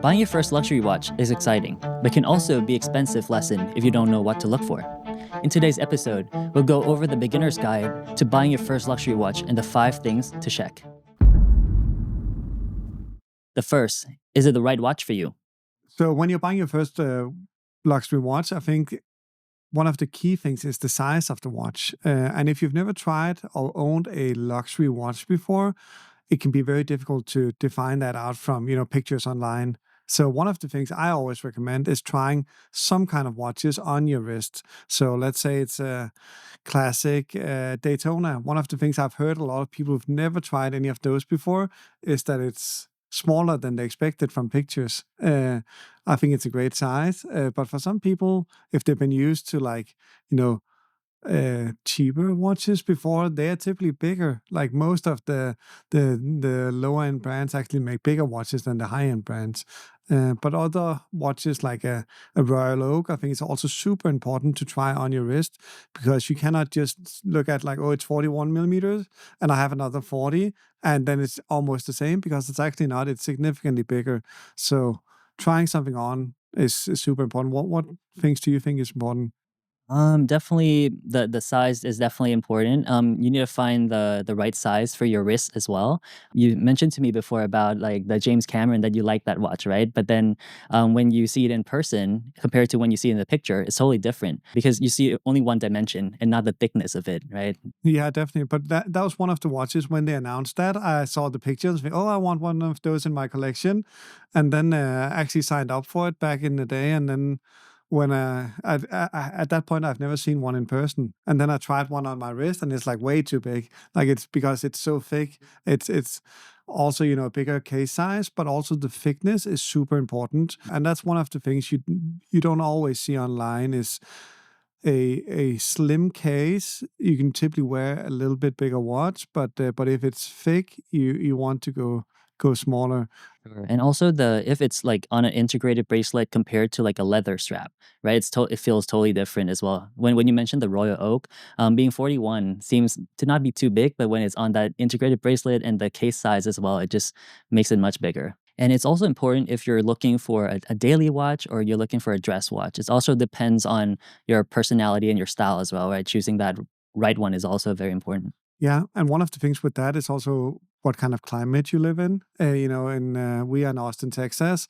Buying your first luxury watch is exciting, but can also be an expensive lesson if you don't know what to look for. In today's episode, we'll go over the beginner's guide to buying your first luxury watch and the 5 things to check. The first, is it the right watch for you? So when you're buying your first luxury watch, I think one of the key things is the size of the watch. And if you've never tried or owned a luxury watch before, it can be very difficult to define that out from pictures online. So one of the things I always recommend is trying some kind of watches on your wrist. So let's say it's a classic Daytona. One of the things I've heard a lot of people who've never tried any of those before is that it's smaller than they expected from pictures. I think it's a great size, but for some people, if they've been used to you know, cheaper watches before, they are typically bigger. Like most of the lower end brands actually make bigger watches than the high end brands. But other watches like a Royal Oak, I think it's also super important to try on your wrist because you cannot just look at like, oh, it's 41 millimeters and I have another 40 and then it's almost the same because it's actually not, it's significantly bigger. So trying something on is super important. What things do you think is important? Definitely the size is definitely important. You need to find the right size for your wrist as well. You mentioned to me before about like the James Cameron that you like that watch, right? But then when you see it in person compared to when you see it in the picture, it's totally different because you see only one dimension and not the thickness of it, right? Yeah, definitely. But that was one of the watches when they announced that. I saw the pictures. Oh, I want one of those in my collection, and then actually signed up for it back in the day. And then when at that point I've never seen one in person, and then I tried one on my wrist, and it's like way too big. Like it's because it's so thick. It's also a bigger case size, but also the thickness is super important, and that's one of the things you don't always see online is a slim case. You can typically wear a little bit bigger watch, but if it's thick, you want to go smaller. Sure. And also the if it's like on an integrated bracelet compared to like a leather strap, right? It feels totally different as well. When you mentioned the Royal Oak, being 41 seems to not be too big, but when it's on that integrated bracelet and the case size as well, it just makes it much bigger. And it's also important if you're looking for a daily watch or you're looking for a dress watch. It also depends on your personality and your style as well, right? Choosing that right one is also very important. Yeah, and one of the things with that is also what kind of climate you live in. In we are in Austin, Texas.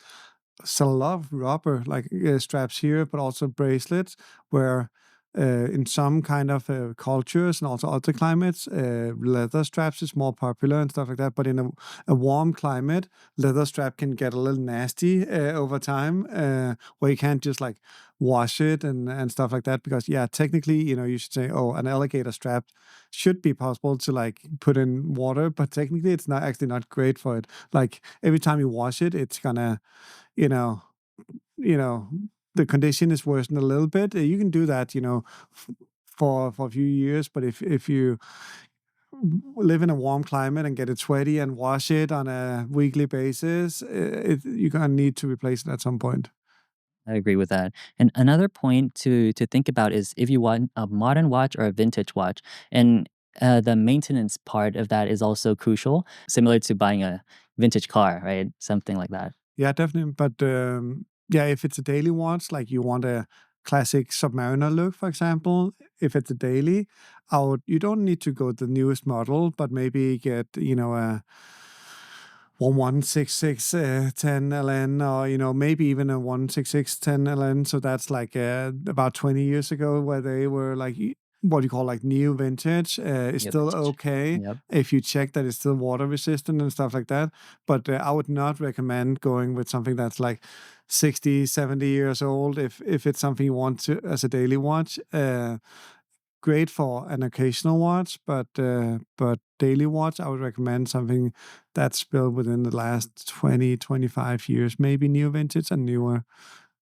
Sell a lot of rubber, like straps here, but also bracelets, where in some kind of cultures and also other climates, leather straps is more popular and stuff like that. But in a warm climate, leather strap can get a little nasty over time, where you can't just like wash it and stuff like that. Because yeah, technically, you should say, oh, an alligator strap should be possible to like put in water, but technically, it's not actually not great for it. Like every time you wash it, it's gonna you know, you know, the condition is worsened a little bit. You can do that, f- for a few years, but if you live in a warm climate and get it sweaty and wash it on a weekly basis, you're gonna need to replace it at some point. I agree with that. And another point to think about is if you want a modern watch or a vintage watch, and the maintenance part of that is also crucial, similar to buying a vintage car, right? Something like that. Yeah, definitely. But yeah, if it's a daily watch, like you want a classic Submariner look, for example, if it's a daily, you don't need to go the newest model, but maybe get, a 1166 10 LN, or maybe even a 166 10 LN. So that's like about 20 years ago, where they were like what you call like new vintage, is Yeah, still vintage. okay Yep. if you check that it's still water resistant and stuff like that. But I would not recommend going with something that's like 60, 70 years old if it's something you want to as a daily watch. Great for an occasional watch, but daily watch, I would recommend something that's built within the last 20, 25 years, maybe new vintage and newer.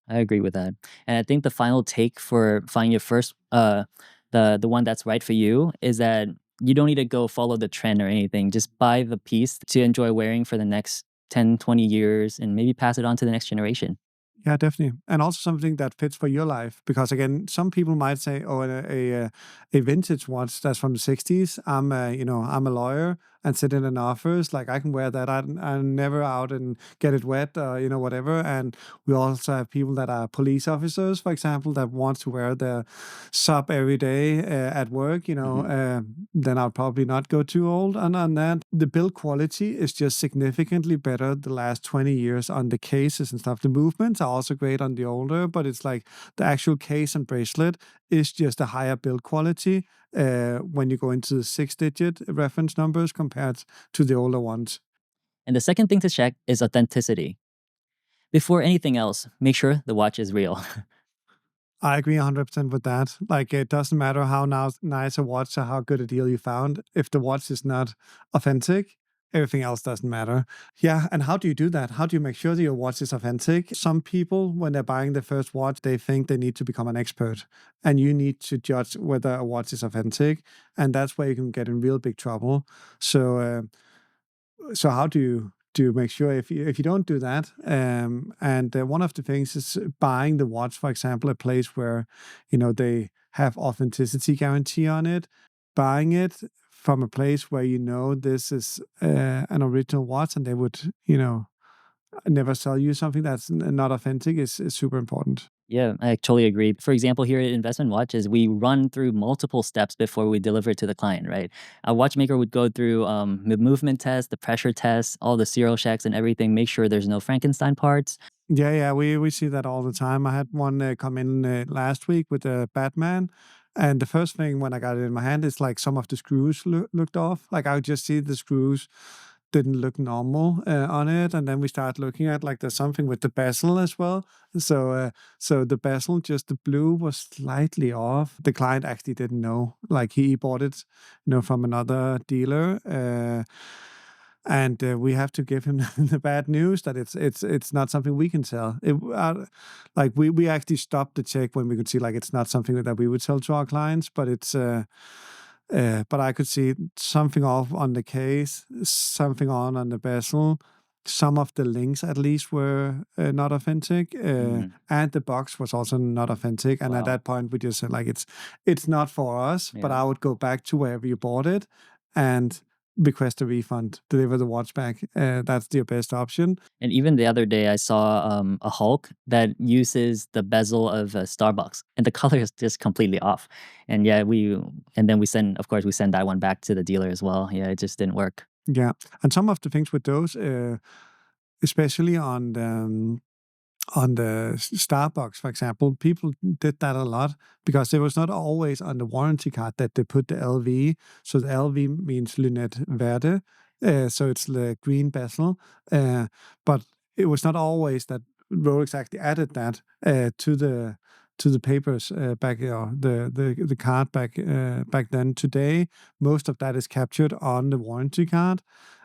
I agree with that. And I think the final take for finding your first the one that's right for you is that you don't need to go follow the trend or anything. Just buy the piece to enjoy wearing for the next 10, 20 years and maybe pass it on to the next generation. Yeah, definitely, and also something that fits for your life. Because again, some people might say, "Oh, a vintage watch that's from the '60s." I'm a lawyer. and sit in an office. Like I can wear that. I'm never out and get it wet, whatever. And we also have people that are police officers, for example, that want to wear their sub every day at work. Mhm. Then I'll probably not go too old on that. The build quality is just significantly better the last 20 years on the cases and stuff. The movements are also great on the older, but it's like the actual case and bracelet is just a higher build quality when you go into the 6-digit reference numbers compared to the older ones. And the second thing to check is authenticity. Before anything else, make sure the watch is real. I agree 100% with that. Like, it doesn't matter how nice a watch or how good a deal you found. If the watch is not authentic, everything else doesn't matter. Yeah, and how do you do that? How do you make sure that your watch is authentic? Some people, when they're buying their first watch, they think they need to become an expert, and you need to judge whether a watch is authentic, and that's where you can get in real big trouble. So, so how do you make sure if you don't do that? And one of the things is buying the watch, for example, a place where they have authenticity guarantee on it. Buying it from a place where this is an original watch, and they would never sell you something that's not authentic is super important. Yeah, I totally agree. For example, here at Investment Watches, we run through multiple steps before we deliver it to the client, right? A watchmaker would go through the movement test, the pressure test, all the serial checks and everything, make sure there's no Frankenstein parts. Yeah, yeah, we see that all the time. I had one come in last week with a Batman, and the first thing when I got it in my hand is like some of the screws looked off. Like I would just see the screws didn't look normal on it, and then we start looking at like there's something with the bezel as well. So the bezel, just the blue was slightly off. The client actually didn't know. Like he bought it, from another dealer. And we have to give him the bad news that it's not something we can sell. Like we actually stopped the check when we could see like it's not something that we would sell to our clients, but but I could see something off on the case, something on the bezel. Some of the links, at least, were not authentic, Mm, and the box was also not authentic. And at wow. that point, we just said like it's not for us. But Yeah. I would go back to wherever you bought it and request a refund, deliver the watch back. That's your best option. And even the other day, I saw a Hulk that uses the bezel of a Starbucks, and the color is just completely off. And yeah, and then we send, of course, we send that one back to the dealer as well. Yeah, it just didn't work. Yeah, and some of the things with those, especially on the Starbucks, for example, people did that a lot because it was not always on the warranty card that they put the LV. So the LV means Lunette Verde, so it's the green bezel. But it was not always that Rolex actually added that to the papers back, the card back then. Today, most of that is captured on the warranty card.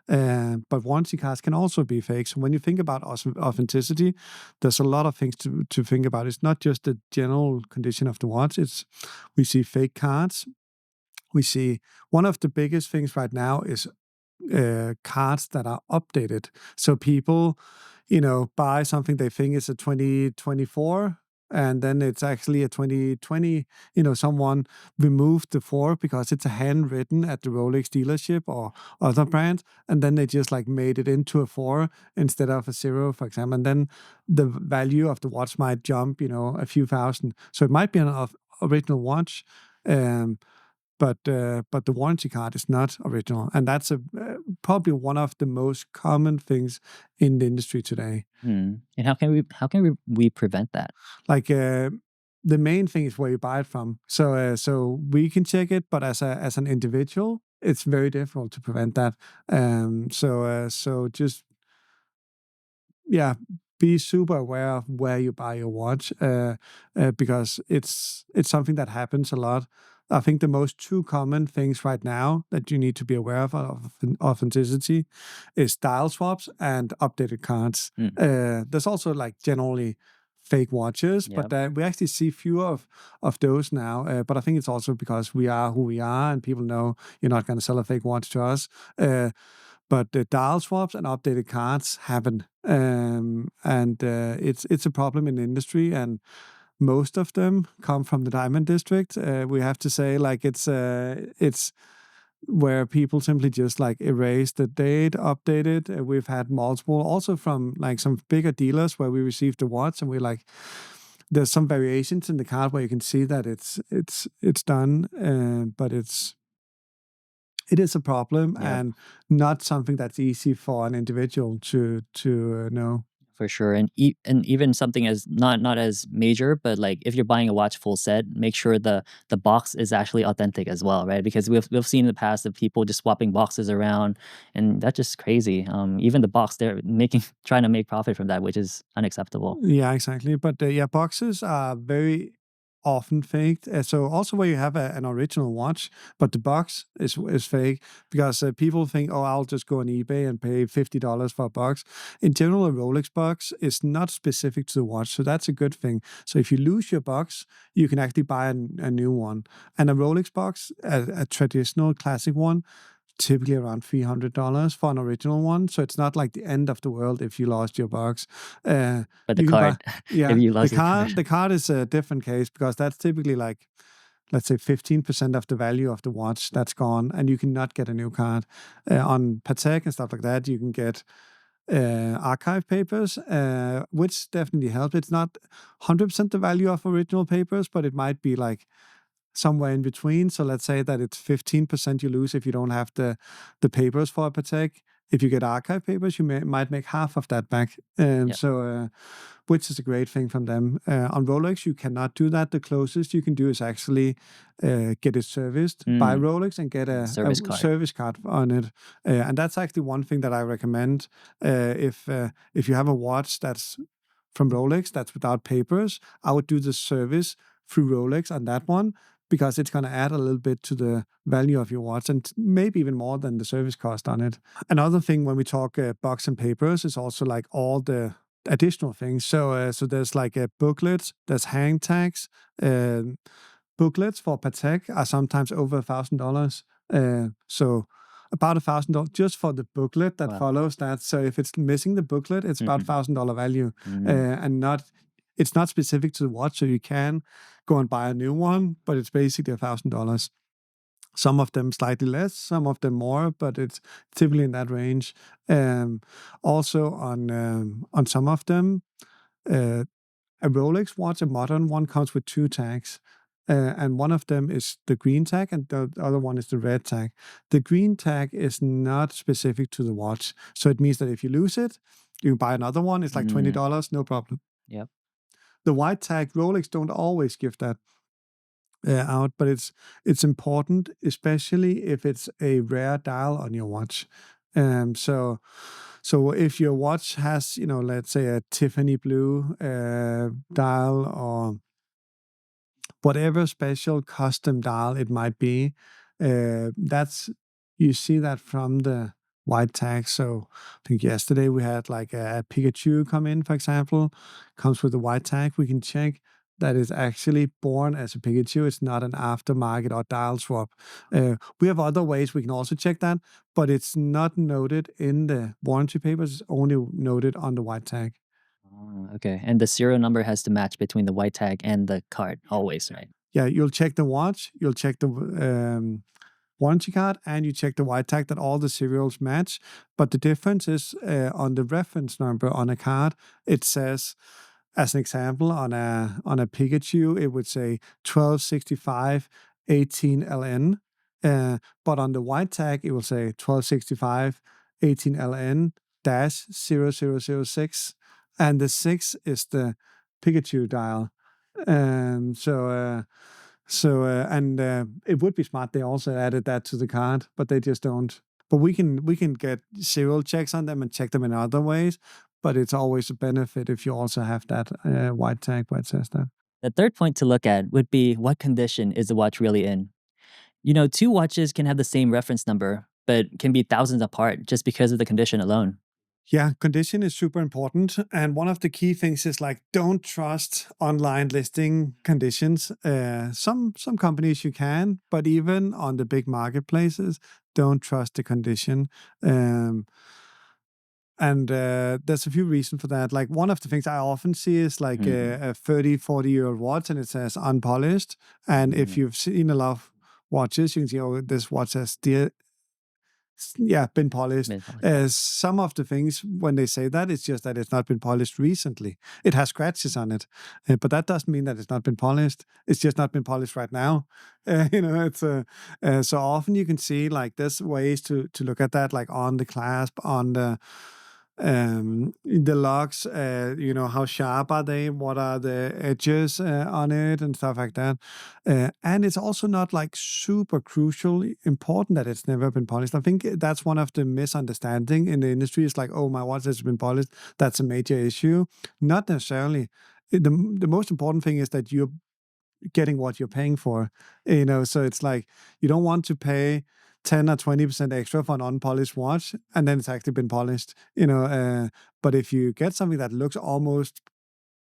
But warranty cards can also be fake. So when you think about authenticity, there's a lot of things to think about. It's not just the general condition of the watch. We see fake cards. We see one of the biggest things right now is cards that are updated. So people, buy something they think is a 2024, and then it's actually a 2020. Someone removed the 4 because it's a handwritten at the Rolex dealership or other brands, and then they just like made it into a 4 instead of a 0, for example. And then the value of the watch might jump, a few thousand. So it might be an original watch. Um, but the warranty card is not original, and that's probably one of the most common things in the industry today. Hmm. And how can we prevent that? Like the main thing is where you buy it from. So we can check it, but as an individual, it's very difficult to prevent that. So just yeah, be super aware of where you buy your watch, because it's something that happens a lot. I think the most two common things right now that you need to be aware of authenticity is dial swaps and updated cards. Mm, There's also like generally fake watches, yeah. but we actually see fewer of those now. But I think it's also because we are who we are, and people know you're not going to sell a fake watch to us. But the dial swaps and updated cards happen, and it's a problem in the industry, and most of them come from the Diamond District. We have to say, like it's where people simply just like erase the date, update it. We've had multiple, also from like some bigger dealers where we received the watch and we're like, there's some variations in the card where you can see that it's done, but it is a problem Yep. and not something that's easy for an individual to know. For sure, and even something as not as major, but like if you're buying a watch full set, make sure the box is actually authentic as well, right? Because we've seen in the past of people just swapping boxes around, and that's just crazy. Even the box, they're making trying to make profit from that, which is unacceptable. Yeah, exactly. But yeah, boxes are very often faked. So also where you have an original watch, but the box is fake because people think, oh, I'll just go on eBay and pay $50 for a box. In general, a Rolex box is not specific to the watch, so that's a good thing. So if you lose your box, you can actually buy a new one. And a Rolex box, a traditional classic one, typically around $300 for an original one. So it's not like the end of the world if you lost your box. But the You can buy, card, if yeah, you the lost the card, card. The card is a different case because that's typically like, let's say 15% of the value of the watch that's gone, and you cannot get a new card. On Patek and stuff like that, you can get archive papers, which definitely help. It's not 100% the value of original papers, but it might be like somewhere in between. So let's say that it's 15% you lose if you don't have the papers for a Patek. If you get archive papers, you might make half of that back. yeah. Which is a great thing from them. On Rolex, you cannot do that. The closest you can do is actually get it serviced by Mm, Rolex and get service a card. service card on it. And that's actually one thing that I recommend. If you have a watch that's from Rolex that's without papers, I would do the service through Rolex on that one because it's going to add a little bit to the value of your watch and maybe even more than the service cost on it. Another thing when we talk box and papers is also like all the additional things. So there's like a booklet, there's hang tags. Booklets for Patek are sometimes over $1,000. So about $1,000 just for the booklet that Wow. follows that. So if it's missing the booklet, it's about Mhm. $1,000 value, Mm. and not it's not specific to the watch. So you can go and buy a new one, but it's basically $1,000. Some of them slightly less, some of them more, but it's typically in that range. Um, Also on some of them, uh, a Rolex watch, a modern one, comes with two tags. And one of them is the green tag, and the other one is the red tag. The green tag is not specific to the watch. So it means that if you lose it, you can buy another one. It's like Mm. $20, no problem. Yep. The white tag, Rolex don't always give that out, but it's important, especially if it's a rare dial on your watch. Um, so so if your watch has, let's say a Tiffany blue dial or whatever special custom dial it might be, that's you see that from the white tag. So I think yesterday we had like a Pikachu come in, for example, comes with a white tag. We can check that is actually born as a Pikachu. It's not an aftermarket or dial swap. We have other ways we can also check that, but it's not noted in the warranty papers. It's only noted on the white tag. Oh, okay. And the serial number has to match between the white tag and the card always, right? Yeah, you'll check the watch, you'll check the warranty card, and you check the white tag that all the serials match. But the difference is on the reference number on a card, it says, as an example, on a Pikachu, it would say 1265 18LN. But on the white tag, it will say 1265 18LN dash 0006. And the 6 is the Pikachu dial. Um, so, uh, and it would be smart they also added that to the card, but they just don't. But we can get serial checks on them and check them in other ways. But it's always a benefit if you also have that white tag where it says that. The third point to look at would be what condition is the watch really in? Two watches can have the same reference number, but can be thousands apart just because of the condition alone. Yeah, condition is super important. And one of the key things is like don't trust online listing conditions. Some companies you can, but even on the big marketplaces, don't trust the condition. Um, and there's a few reasons for that. Like one of the things I often see is like Mm, a 30, 40-year-old watch and it says unpolished. And if mm, you've seen a lot of watches, you can see, oh, this watch has been polished. Mid-polish, yeah. Some of the things when they say that, it's just that it's not been polished recently. It has scratches on it, but that doesn't mean that it's not been polished. It's just not been polished right now. It's so often you can see like there's ways to look at that, like on the clasp, on the locks, how sharp are they, what are the edges on it and stuff like that. And it's also not like super crucially important that it's never been polished. I think that's one of the misunderstanding in the industry. Is like, oh, my watch has been polished, that's a major issue. Not necessarily. The most important thing is that you're getting what you're paying for. So it's like you don't want to pay 10 or 20% extra for an unpolished watch and then it's actually been polished. But if you get something that looks almost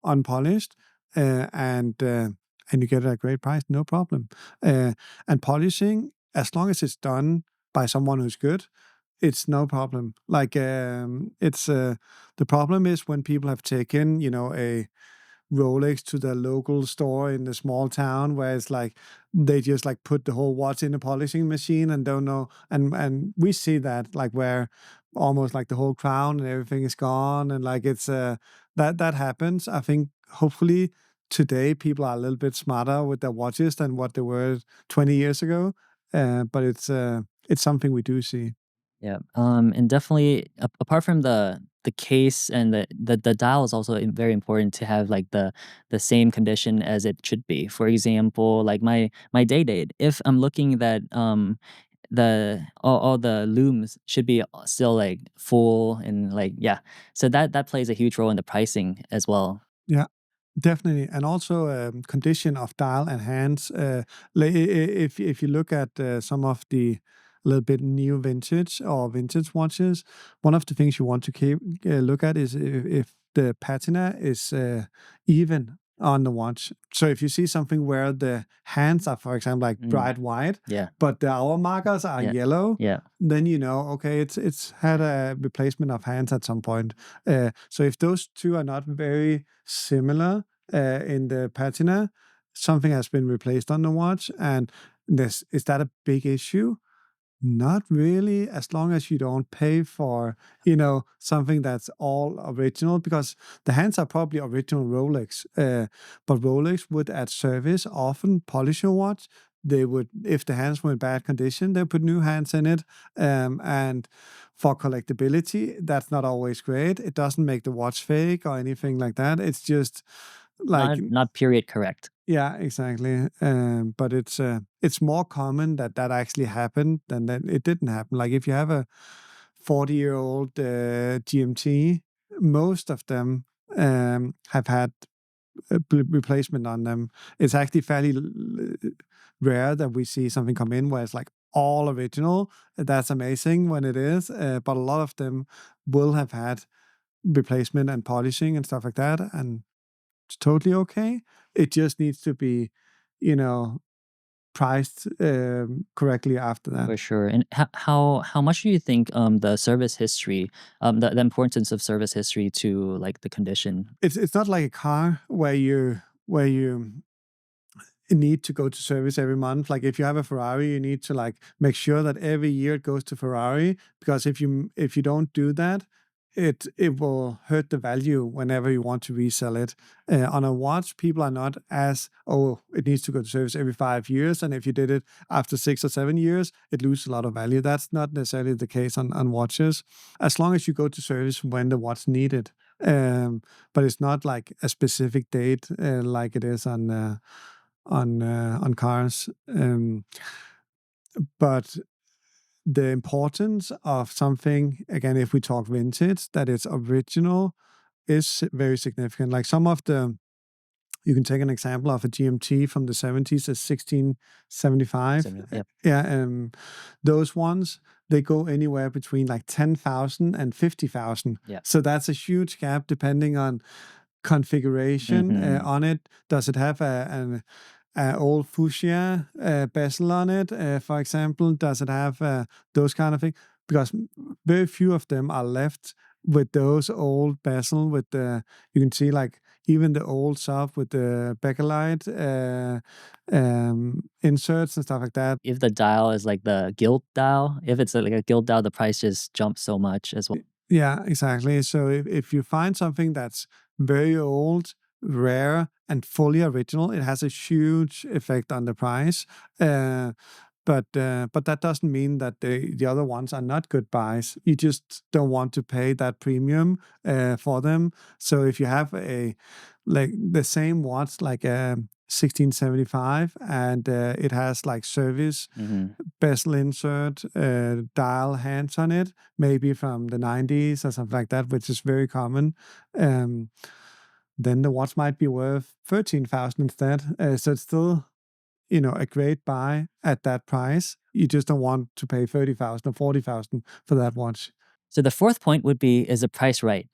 unpolished, and you get it at a great price, no problem. And polishing, as long as it's done by someone who's good, it's no problem. Like, it's the problem is when people have taken, a Rolex to the local store in the small town where it's like they just like put the whole watch in a polishing machine and don't know. And we see that like where almost like the whole crown and everything is gone, and like it's that happens. I think hopefully today people are a little bit smarter with their watches than what they were 20 years ago. But it's something we do see. Yeah, and definitely apart from the case and the dial is also very important to have like the same condition as it should be. For example, like my day date, if I'm looking that the all the looms should be still like full and like yeah, so that plays a huge role in the pricing as well. Yeah. Definitely, and also condition of dial and hands. If you look at some of the little bit new vintage or vintage watches, one of the things you want to keep look at is if the patina is even on the watch. So if you see something where the hands are, for example, like Mm, bright white, yeah, but the hour markers are yeah, yellow, yeah, then you know, okay, it's had a replacement of hands at some point. So if those two are not very similar in the patina, something has been replaced on the watch, and this is that a big issue? Not really, as long as you don't pay for, something that's all original, because the hands are probably original Rolex. But Rolex would, at service, often polish your watch. They would, if the hands were in bad condition, they put new hands in it. And for collectability, that's not always great. It doesn't make the watch fake or anything like that. It's just like, not period correct yeah, exactly. But it's more common that that actually happened than that it didn't happen. Like if you have a 40-year-old GMT, most of them have had a replacement on them. It's actually fairly rare that we see something come in where it's like all original. That's amazing when it is, but a lot of them will have had replacement and polishing and stuff like that, and it's totally okay. It just needs to be, you know, priced correctly after that. for sure. And how much do you think the service history, the importance of service history to like the condition? It's not like a car where you need to go to service every month. Like if you have a Ferrari, you need to like make sure that every year it goes to Ferrari, because if you don't do that, it will hurt the value whenever you want to resell it. On a watch, people are not as, oh, it needs to go to service every 5 years, and if you did it after 6 or 7 years, it loses a lot of value. That's not necessarily the case on watches, as long as you go to service when the watch needed. But it's not like a specific date like it is on cars. But the importance of something, again, if we talk vintage, that it's original is very significant. Like some of the, you can take an example of a GMT from the 70s, a 1675. Yep. Yeah, those ones, they go anywhere between like 10,000 and 50,000. Yeah. So that's a huge gap depending on configuration Hmm. on it. Does it have a old fuchsia bezel on it, for example? Does it have those kind of things? Because very few of them are left with those old bezel with the, you can see like even the old stuff with the bakelite inserts and stuff like that. If the dial is like the gilt dial, if it's like a gilt dial, the price just jumps so much as well. Yeah, exactly. So if you find something that's very old, rare, and fully original, it has a huge effect on the price. Uh, but that doesn't mean that the other ones are not good buys. You just don't want to pay that premium for them. So if you have a like the same watch, like a 1675, and it has like service Mhm. bezel insert, dial hands on it, maybe from the 90s or something like that, which is very common. Um, then the watch might be worth 13,000 instead. So it's still, a great buy at that price. You just don't want to pay 30,000 or 40,000 for that watch. So the fourth point would be, is the price right?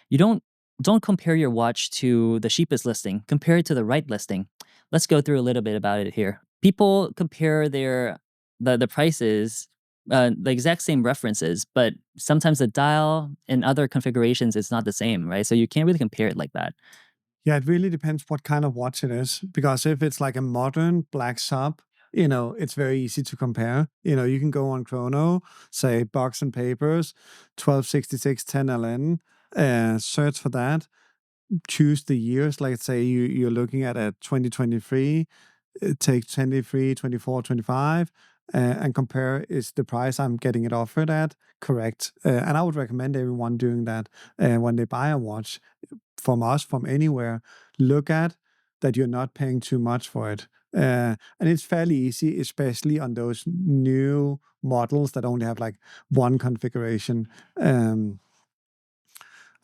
You don't compare your watch to the cheapest listing. Compare it to the right listing. Let's go through a little bit about it here. People compare the prices, the exact same references, but sometimes the dial and other configurations is not the same, right? So you can't really compare it like that. Yeah, it really depends what kind of watch it is. Because if it's like a modern black sub, it's very easy to compare. You can go on Chrono, say box and papers, 1266 10LN, search for that, choose the years. Like say you're looking at a 2023, take 23, 24, 25, and compare, is the price I'm getting it offered at correct? And I would recommend everyone doing that when they buy a watch from us, from anywhere. Look at that you're not paying too much for it. And it's fairly easy, especially on those new models that only have like one configuration.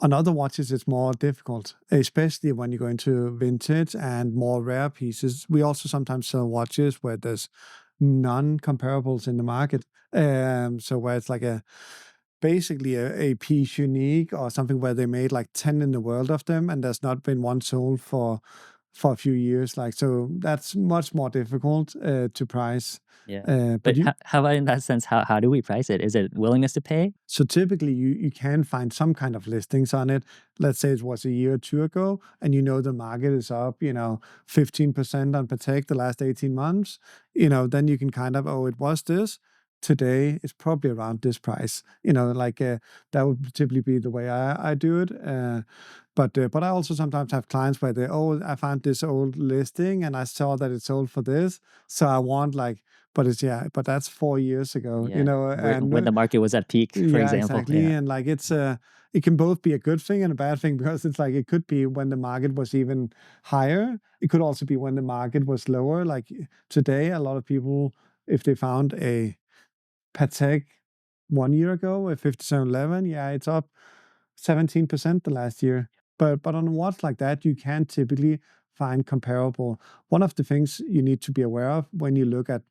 On other watches, it's more difficult, especially when you go into vintage and more rare pieces. We also sometimes sell watches where there's non-comparables in the market. So where it's like basically a piece unique, or something where they made like 10 in the world of them, and there's not been one sold for a few years. Like, so that's much more difficult to price. Yeah. But But how about in that sense, how do we price it? Is it willingness to pay? So typically you can find some kind of listings on it. Let's say it was a year or two ago, and the market is up, 15% on Patek the last 18 months. Then you can kind of, oh, it was this. Today it's probably around this price. Like that would typically be the way I do it. But I also sometimes have clients where I found this old listing and I saw that it sold for this, so I want like, but that's 4 years ago, Yeah. When and the market was at peak, for yeah, example. exactly. Yeah. And like it can both be a good thing and a bad thing, because it's like it could be when the market was even higher. It could also be when the market was lower. Like today, a lot of people, if they found a Patek 1 year ago, a 5711, yeah, it's up 17% the last year. But on a watch like that, you can typically find comparable. One of the things you need to be aware of when you look at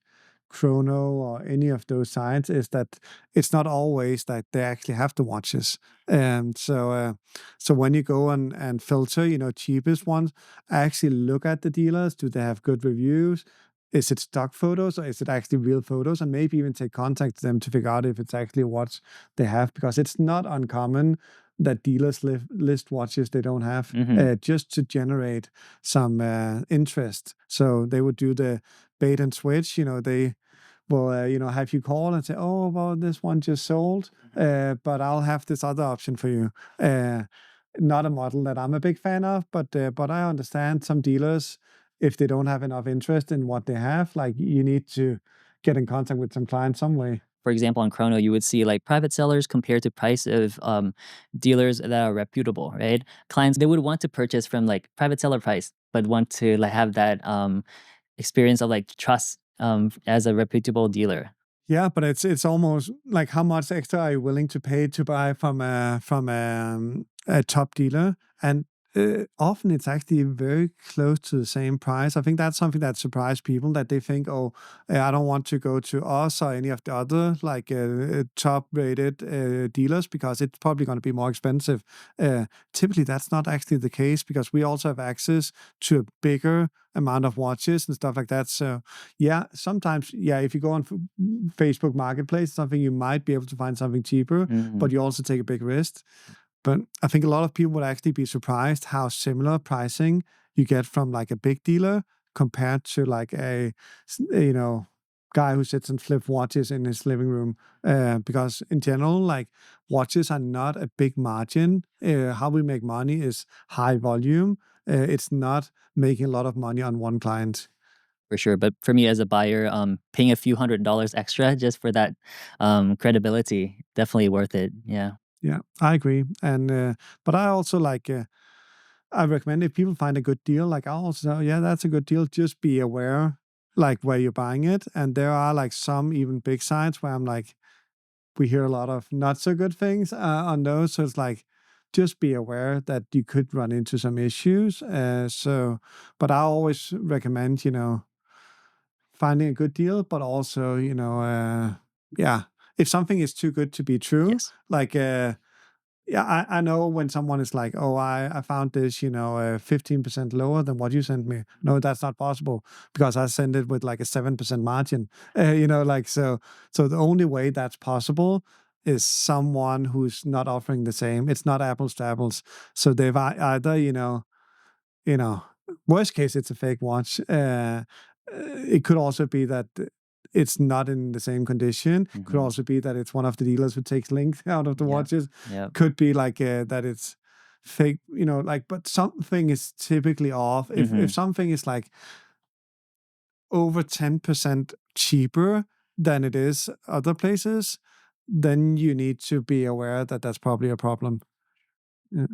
Chrono or any of those sites is that it's not always that they actually have the watches. So when you go and filter, cheapest ones, actually look at the dealers. Do they have good reviews? Is it stock photos, or is it actually real photos? And maybe even take contact to them to figure out if it's actually what they have, because it's not uncommon that dealers list watches they don't have, Mhm. just to generate some interest. So they would do the bait and switch. They will, have you call and say, "Oh, well, this one just sold, but I'll have this other option for you." Not a model that I'm a big fan of, but I understand some dealers, if they don't have enough interest in what they have, like you need to get in contact with some clients some way. For example, on Chrono, you would see like private sellers compared to price of dealers that are reputable, right? Clients, they would want to purchase from like private seller price, but want to like have that experience of like trust as a reputable dealer. Yeah, but it's almost like, how much extra are you willing to pay to buy a top dealer? And often it's actually very close to the same price. I think that's something that surprised people, that they think, oh, I don't want to go to us or any of the other like top rated dealers, because it's probably going to be more expensive. Typically, that's not actually the case, because we also have access to a bigger amount of watches and stuff like that. So yeah, sometimes, yeah, if you go on Facebook Marketplace, something, you might be able to find something cheaper, but Mhm. you also take a big risk. But I think a lot of people would actually be surprised how similar pricing you get from like a big dealer compared to like guy who sits and flip watches in his living room. Because in general, like watches are not a big margin. How we make money is high volume. It's not making a lot of money on one client. For sure, but for me as a buyer, paying a few $100 extra just for that, credibility, definitely worth it, yeah. Yeah, I agree. And but I also like I recommend if people find a good deal, like I also yeah, that's a good deal. Just be aware like where you're buying it. And there are like some even big sites where I'm like, we hear a lot of not so good things on those. So it's like just be aware that you could run into some issues. But I always recommend, finding a good deal, but also, yeah, if something is too good to be true, Yes. like, yeah, I know when someone is like, "Oh, I found this, 15% lower than what you sent me." No, that's not possible because I sent it with like a 7% margin. Like so the only way that's possible is someone who's not offering the same. It's not apples to apples. So they've either, you know, worst case, it's a fake watch. It could also be that it's not in the same condition. Could Mhm. also be that it's one of the dealers who takes links out of the Yep. watches. Yep. Could be like that it's fake, like, but something is typically off. If Mhm. something is like over 10% cheaper than it is other places, then you need to be aware that that's probably a problem. Yeah.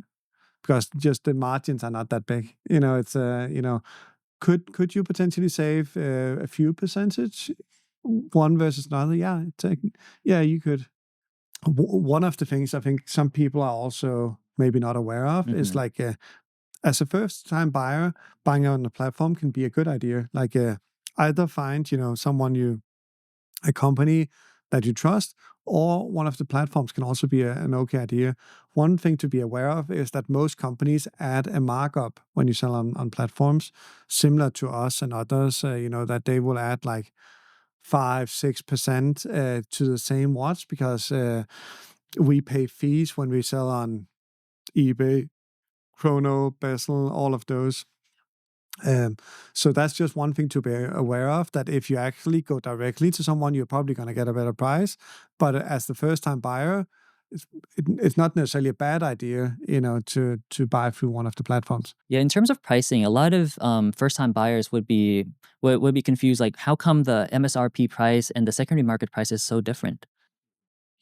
Because just the margins are not that big. It's could you potentially save a few percentage, one versus another? Yeah, yeah, you could. One of the things I think some people are also maybe not aware of is Mhm. like as a first time buyer, buying on the platform can be a good idea. Like either find someone a company that you trust, or one of the platforms can also be an okay idea. One thing to be aware of is that most companies add a markup when you sell on platforms, similar to us and others, that they will add like 5-6% to the same watch because we pay fees when we sell on eBay, Chrono, Bezel, all of those. Um, so that's just one thing to be aware of, that if you actually go directly to someone, you're probably going to get a better price. But as the first time buyer, it's not necessarily a bad idea, to buy through one of the platforms. Yeah, in terms of pricing, a lot of, first-time buyers would be confused, like, how come the MSRP price and the secondary market price is so different?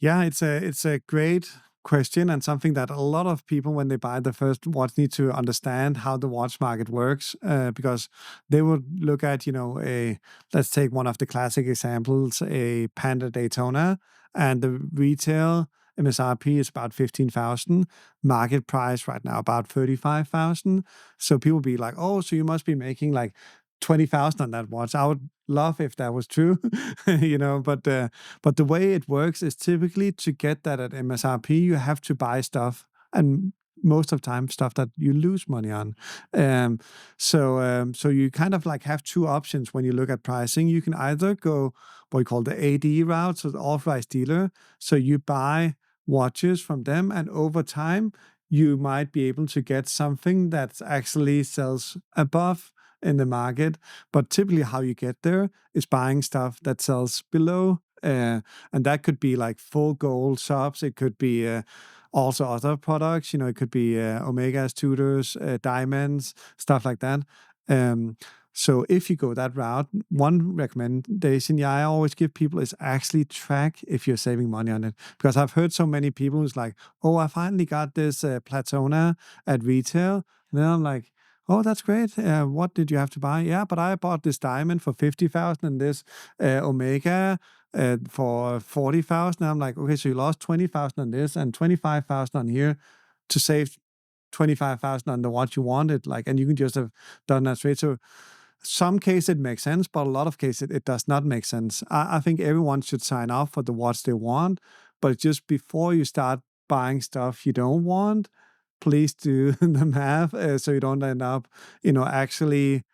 Yeah, it's a great question and something that a lot of people, when they buy the first watch, need to understand how the watch market works. Because they would look at, a let's take one of the classic examples, a Panda Daytona, and the retail MSRP is about 15,000. Market price right now about 35,000. So people be like, "Oh, so you must be making like 20,000 on that watch." I would love if that was true, but the way it works is typically to get that at MSRP, you have to buy stuff, and most of the time stuff that you lose money on. So you kind of like have two options when you look at pricing. You can either go what we call the AD route, so the authorized dealer. So you buy watches from them, and over time you might be able to get something that actually sells above in the market. But typically, how you get there is buying stuff that sells below. And that could be like full gold shops. It could be also other products. It could be Omegas, Tudors, diamonds, stuff like that. Um, so if you go that route, one recommendation, yeah, I always give people is actually track if you're saving money on it. Because I've heard so many people who's like, "Oh, I finally got this Platona at retail." And then I'm like, "Oh, that's great. What did you have to buy?" "Yeah, but I bought this diamond for 50,000 and this Omega for 40,000." I'm like, "Okay, so you lost 20,000 on this and 25,000 on here to save 25,000 on the watch you wanted." Like, and you can just have done that straight. So some cases it makes sense, but a lot of cases it does not make sense. I think everyone should sign up for the watch they want, but just before you start buying stuff you don't want, please do the math so you don't end up, actually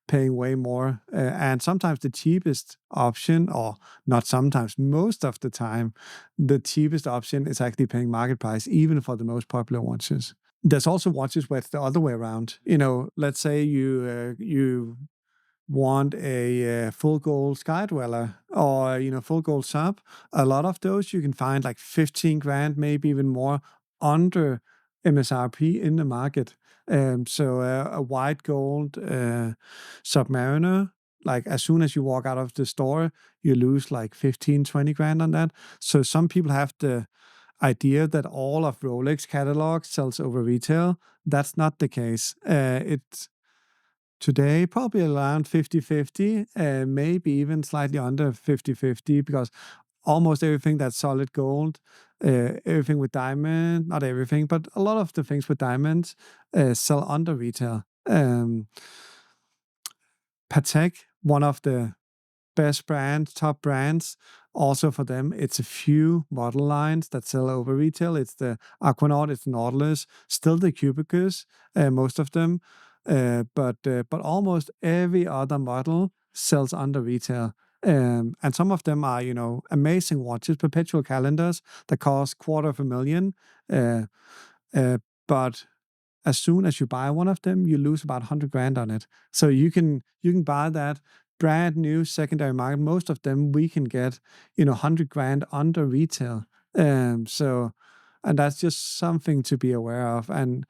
paying way more. And sometimes the cheapest option, or not sometimes, most of the time, the cheapest option is actually paying market price, even for the most popular watches. There's also watches where it's the other way around. Let's say you want a full gold sky dweller, or full gold sub. A lot of those you can find like 15 grand, maybe even more, under MSRP in the market. So a white gold Submariner, like as soon as you walk out of the store, you lose like 15, 20 grand on that. So some people have the idea that all of Rolex catalog sells over retail. That's not the case. It's today probably around 50-50, maybe even slightly under 50-50, because almost everything that's solid gold, everything with diamond, not everything, but a lot of the things with diamonds sell under retail. Patek, one of the best brands, top brands. Also for them, it's a few model lines that sell over retail. It's the Aquanaut, it's the Nautilus, still the Cubicus, most of them. But almost every other model sells under retail. And some of them are, amazing watches, perpetual calendars that cost $250,000. Uh, uh, but as soon as you buy one of them, you lose about 100 grand on it. So you can buy that brand new secondary market. Most of them we can get 100 grand under retail. So, and that's just something to be aware of, and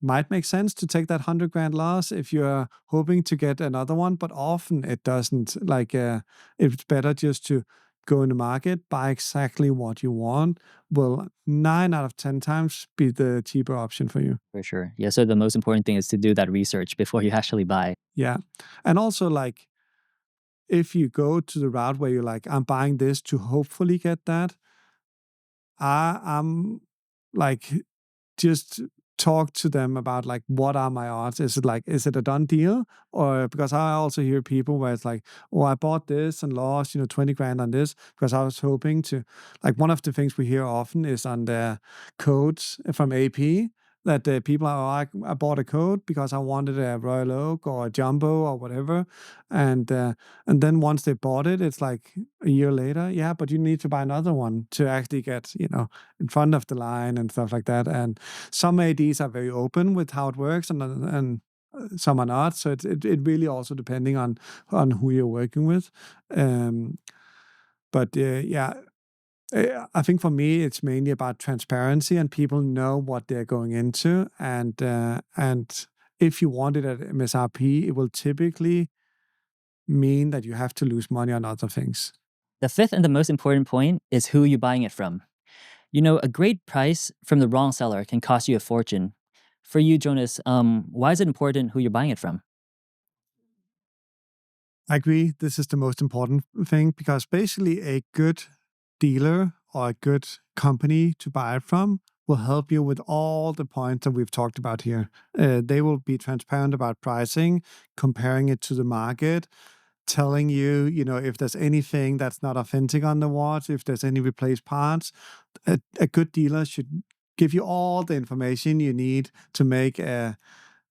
might make sense to take that 100 grand loss if you're hoping to get another one, but often it doesn't. Like, it's better just to go in the market, buy exactly what you want. Will 9 out of 10 times be the cheaper option for you. For sure. Yeah. So the most important thing is to do that research before you actually buy. Yeah. And also, like, if you go to the route where you're like, I'm buying this to hopefully get that, I'm like, just talk to them about like, what are my odds? Is it a done deal? Or because I also hear people where it's like, oh, I bought this and lost 20 grand on this because I was hoping to, like, one of the things we hear often is on the codes from AP, that people are, oh, I bought a code because I wanted a Royal Oak or a Jumbo or whatever. And then once they bought it, it's like a year later, yeah, but you need to buy another one to actually get, in front of the line and stuff like that. And some ADs are very open with how it works, and some are not. So it really also depending on who you're working with. Um, but yeah, I think for me it's mainly about transparency, and people know what they're going into, and if you want it at MSRP, it will typically mean that you have to lose money on other things. The fifth and the most important point is who you're buying it from. A great price from the wrong seller can cost you a fortune. For you, Jonas, why is it important who you're buying it from? I agree. This is the most important thing, because basically a good dealer or a good company to buy it from will help you with all the points that we've talked about here. They will be transparent about pricing, comparing it to the market, telling you, if there's anything that's not authentic on the watch, if there's any replaced parts. A good dealer should give you all the information you need to make a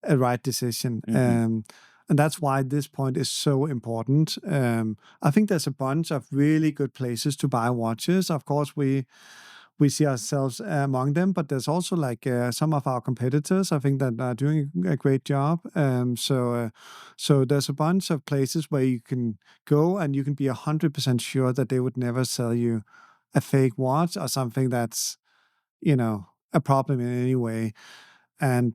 right decision. Hmm. And that's why this point is so important. I think there's a bunch of really good places to buy watches. Of course, we see ourselves among them, but there's also like some of our competitors, I think, that are doing a great job. So there's a bunch of places where you can go and you can be 100% sure that they would never sell you a fake watch or something that's a problem in any way. And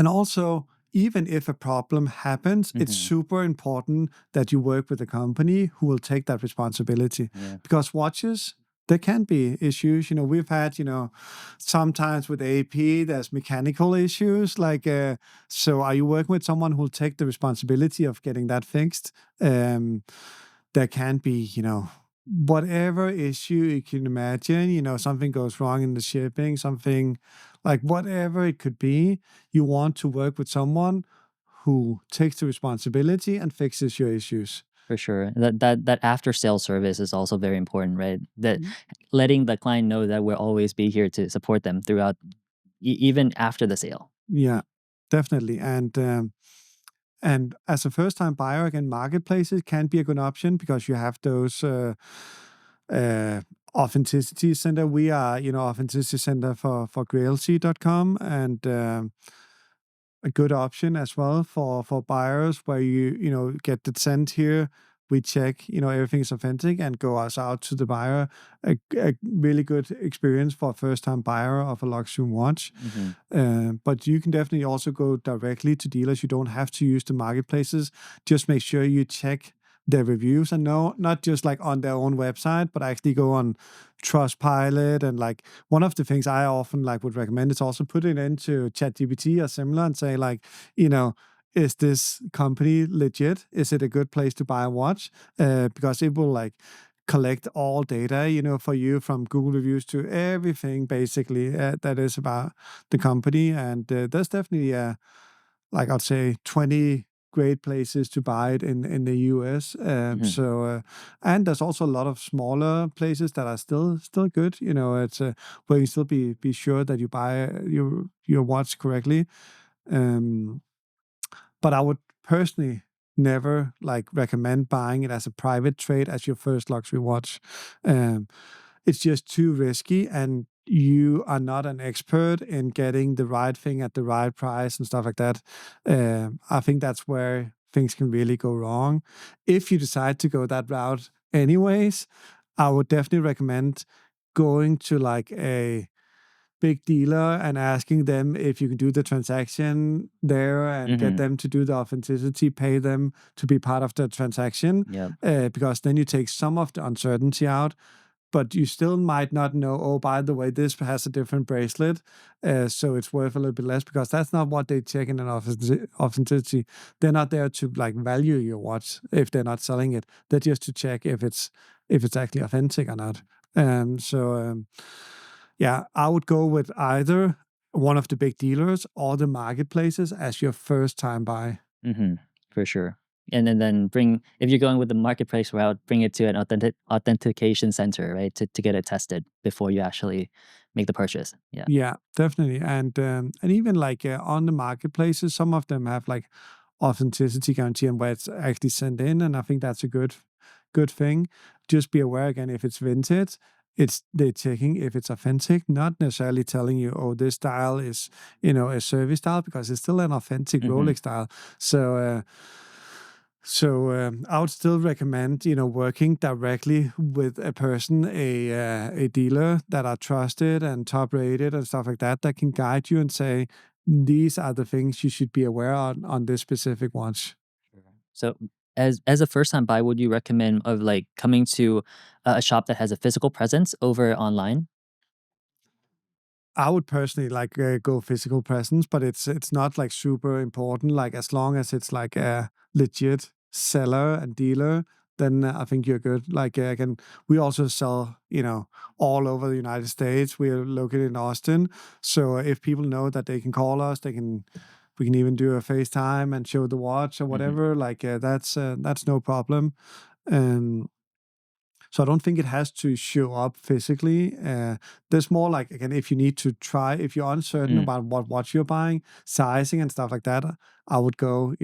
also, even if a problem happens, it's Hmm. super important that you work with a company who will take that responsibility. Yeah. Because watches, there can be issues. We've had, sometimes with AP, there's mechanical issues. Like, so are you working with someone who'll take the responsibility of getting that fixed? There can be, whatever issue you can imagine, something goes wrong in the shipping, something like whatever it could be, you want to work with someone who takes the responsibility and fixes your issues. For sure. That after sale service is also very important, right? That letting the client know that we'll always be here to support them throughout, even after the sale. Yeah, definitely. And as a first-time buyer, again, marketplaces can be a good option because you have those uh, authenticity center. We are, authenticity center for grailsea.com, and a good option as well for buyers where you get the scent here. We check, everything is authentic and go us out to the buyer. A really good experience for a first-time buyer of a luxury watch. Mhm. But you can definitely also go directly to dealers. You don't have to use the marketplaces. Just make sure you check their reviews, and no, not just like on their own website, but actually go on Trustpilot. And like one of the things I often like would recommend is also put it into ChatGPT or similar and say like, is this company legit? Is it a good place to buy a watch? Because it will like collect all data, for you from Google reviews to everything basically that is about the company. And there's definitely like I'd say 20 great places to buy it in the US. Mhm. And there's also a lot of smaller places that are still good. It's where you still be sure that you buy your watch correctly. Um, but I would personally never like recommend buying it as a private trade as your first luxury watch. Um, it's just too risky, and you are not an expert in getting the right thing at the right price and stuff like that. I think that's where things can really go wrong. If you decide to go that route anyways, I would definitely recommend going to like a big dealer and asking them if you can do the transaction there and get Mhm. them to do the authenticity, pay them to be part of the transaction, Yep. because then you take some of the uncertainty out. But you still might not know, oh, by the way, this has a different bracelet, so it's worth a little bit less, because that's not what they check in an authenticity. They're not there to like value your watch if they're not selling it. They're just to check if it's actually authentic or not. Yeah, I would go with either one of the big dealers or the marketplaces as your first time buy. Mhm. For sure. And then bring if you're going with the marketplace route, bring it to an authentication center, right? To get it tested before you actually make the purchase. Yeah. Yeah, definitely. And even like on the marketplaces, some of them have like authenticity guarantee and where it's actually sent in, and I think that's a good thing. Just be aware again if it's vintage, they're checking if it's authentic, not necessarily telling you, oh, this style is a service style, because it's still an authentic Mhm. Rolex style. So I would still recommend, working directly with a person, a dealer that are trusted and top rated and stuff like that can guide you and say, these are the things you should be aware on this specific watch. Sure. So as a first time buyer, would you recommend of like coming to a shop that has a physical presence over online? I would personally like go physical presence, but it's not like super important. Like as long as it's like a legit seller and dealer, then I think you're good. Like again, we also sell, all over the United States. We are located in Austin, so if people know that they can call us, we can even do a FaceTime and show the watch or Mhm. whatever. Like that's no problem. Um, so I don't think it has to show up physically. There's more like, again, if you need to try, if you're uncertain Mm. about what watch you're buying, sizing and stuff like that, I would go,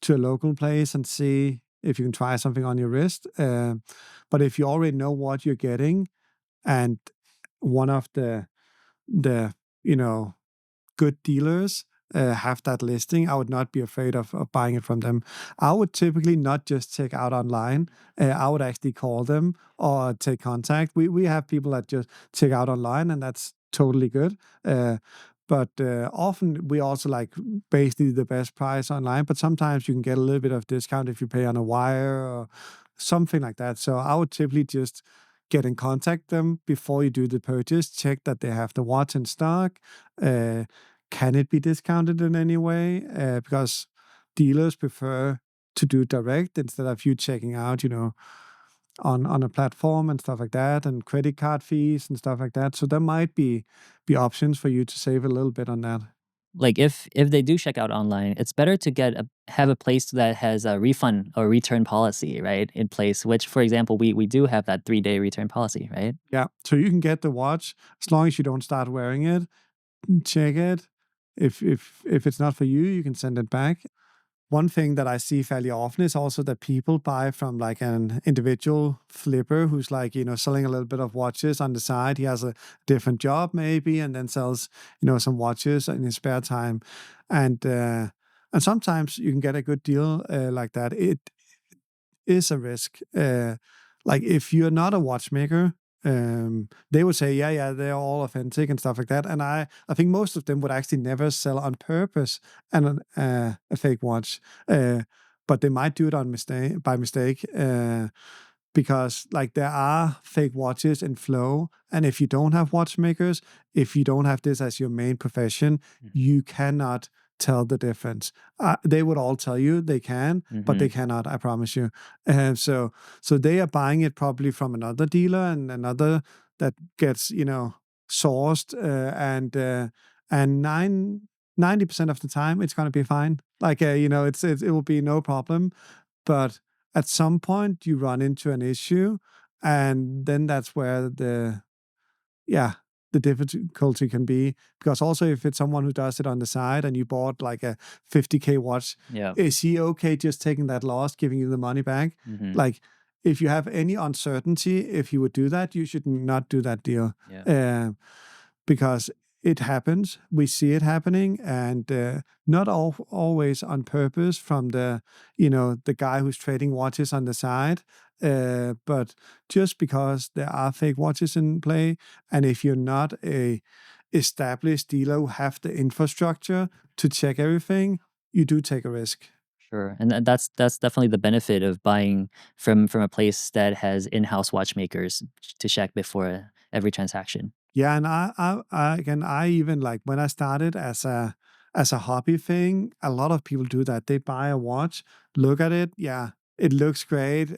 to a local place and see if you can try something on your wrist. But if you already know what you're getting, and one of the you know good dealers have that listing, I would not be afraid of buying it from them. I would typically not just check out online. I would actually call them or take contact. We have people that just check out online, and that's totally good. But often we also like basically the best price online, but sometimes you can get a little bit of discount if you pay on a wire or something like that. So I would typically just get in contact them before you do the purchase, check that they have the watch in stock. Uh, can it be discounted in any way? Because dealers prefer to do direct instead of you checking out, on a platform and stuff like that, and credit card fees and stuff like that. So there might be options for you to save a little bit on that. Like if they do check out online, it's better to have a place that has a refund or return policy, right, in place. Which, for example, we do have that 3-day return policy, right? Yeah. So you can get the watch as long as you don't start wearing it. Check it. If it's not for you, you can send it back. one thing that I see fairly often is also that people buy from like an individual flipper who's like, selling a little bit of watches on the side. He has a different job maybe, and then sells, some watches in his spare time. And sometimes you can get a good deal like that. It is a risk. Like if you're not a watchmaker, they would say, yeah, they're all authentic and stuff like that. And I think most of them would actually never sell on purpose a fake watch, but they might do it on mistake by mistake. Because like there are fake watches in flow, and if you don't have watchmakers, if you don't have this as your main profession, you cannot tell the difference. They would all tell you they can, but they Mhm. cannot, I promise you. And so they are buying it probably from another dealer and another that gets, sourced, and 90% of the time it's going to be fine. Like it will be no problem, but at some point you run into an issue, and then that's where yeah, the difficulty can be. Because also if it's someone who does it on the side and you bought like a 50K watch, Yeah. is he okay just taking that loss, giving you the money back? Mhm. Like, if you have any uncertainty if he would do that, you should not do that deal. Yeah. Because it happens. We see it happening, and not always on purpose from the guy who's trading watches on the side, but just because there are fake watches in play, and if you're not a established dealer who have the infrastructure to check everything, you do take a risk. Sure, and that's definitely the benefit of buying from a place that has in-house watchmakers to check before every transaction. Yeah, and again, I even like when I started as a hobby thing, a lot of people do that. They buy a watch, look at it, yeah, it looks great,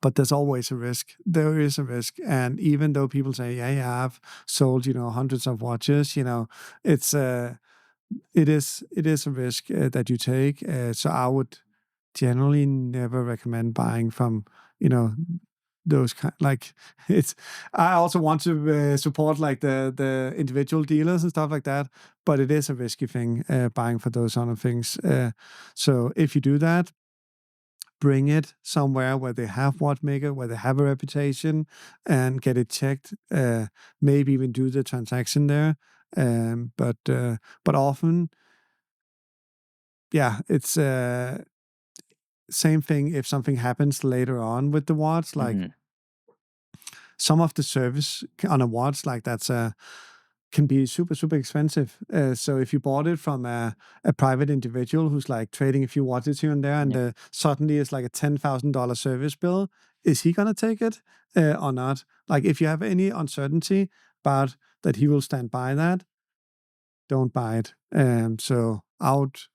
but there's always a risk. There is a risk, and even though people say, yeah, I've sold hundreds of watches, it's it is a risk that you take. So I would generally never recommend buying from you know those kind like it's I also want to support like the individual dealers and stuff like that, but it is a risky thing buying for those sort of things. So if you do that, bring it somewhere where they have watchmaker, where they have a reputation, and get it checked. Maybe even do the transaction there. But often, yeah, it's same thing if something happens later on with the watch, like Mhm. some of the service on a watch like that's can be super super expensive. So if you bought it from a private individual who's like trading a few watches here and there, and Yep. suddenly it's like a $10,000 service bill, is he gonna take it or not? Like if you have any uncertainty about that he will stand by that, don't buy it. So out.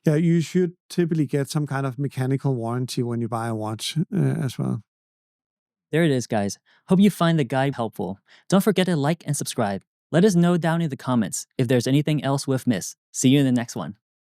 Yeah, you should typically get some kind of mechanical warranty when you buy a watch as well. There it is, guys. Hope you find the guide helpful. Don't forget to like and subscribe. Let us know down in the comments if there's anything else we've missed. See you in the next one.